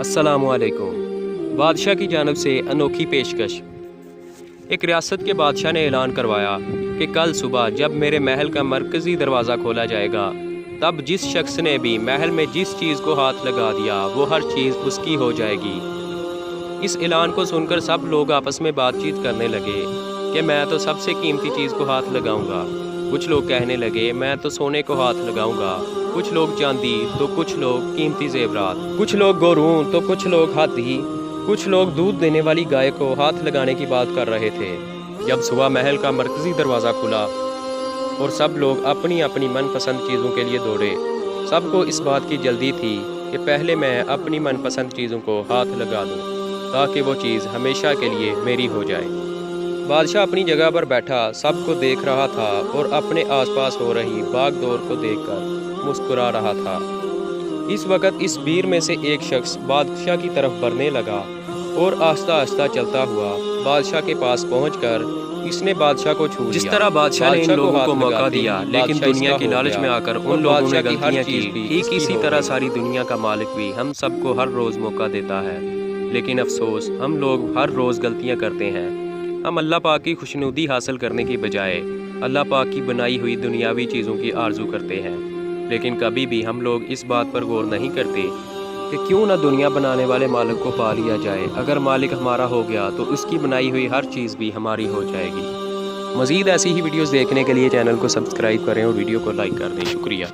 अस्सलामु अलैकुम। बादशाह की जानब से अनोखी पेशकश। एक रियासत के बादशाह ने ऐलान करवाया कि कल सुबह जब मेरे महल का मरकज़ी दरवाज़ा खोला जाएगा, तब जिस शख्स ने भी महल में जिस चीज़ को हाथ लगा दिया वो हर चीज़ उसकी हो जाएगी। इस ऐलान को सुनकर सब लोग आपस में बातचीत करने लगे कि मैं तो सबसे कीमती चीज़ को हाथ लगाऊंगा। कुछ लोग कहने लगे मैं तो सोने को हाथ लगाऊंगा, कुछ लोग चांदी तो कुछ लोग कीमती जेवरात, कुछ लोग गोरू तो कुछ लोग हाथी, कुछ लोग दूध देने वाली गाय को हाथ लगाने की बात कर रहे थे। जब सुबह महल का मरकज़ी दरवाज़ा खुला और सब लोग अपनी अपनी मनपसंद चीज़ों के लिए दौड़े। सबको इस बात की जल्दी थी कि पहले मैं अपनी मनपसंद चीज़ों को हाथ लगा दूं, ताकि वो चीज़ हमेशा के लिए मेरी हो जाए। बादशाह अपनी जगह पर बैठा सबको देख रहा था और अपने आसपास हो रही भाग दौड़ को देखकर मुस्कुरा रहा था। इस वक्त इस भीड़ में से एक शख्स बादशाह की तरफ बढ़ने लगा और आहिस्ता आहिस्ता चलता हुआ बादशाह के पास पहुंचकर इसने बादशाह को छू लिया। जिस तरह बादशाह ने इन लोगों को मौका दिया, लेकिन दुनिया की लालच में आकर उन लोगों ने गलतियां की। ठीक इसी तरह सारी दुनिया का मालिक भी हम सबको हर रोज़ मौका देता है, लेकिन अफसोस हम लोग हर रोज़ गलतियां करते हैं। हम अल्लाह पाक की खुशनुदी हासिल करने की बजाय अल्लाह पाक की बनाई हुई दुनियावी चीज़ों की आरजू करते हैं। लेकिन कभी भी हम लोग इस बात पर गौर नहीं करते कि क्यों ना दुनिया बनाने वाले मालिक को पा लिया जाए। अगर मालिक हमारा हो गया तो उसकी बनाई हुई हर चीज़ भी हमारी हो जाएगी। मज़ीद ऐसी ही वीडियोज़ देखने के लिए चैनल को सब्सक्राइब करें और वीडियो को लाइक कर दें। शुक्रिया।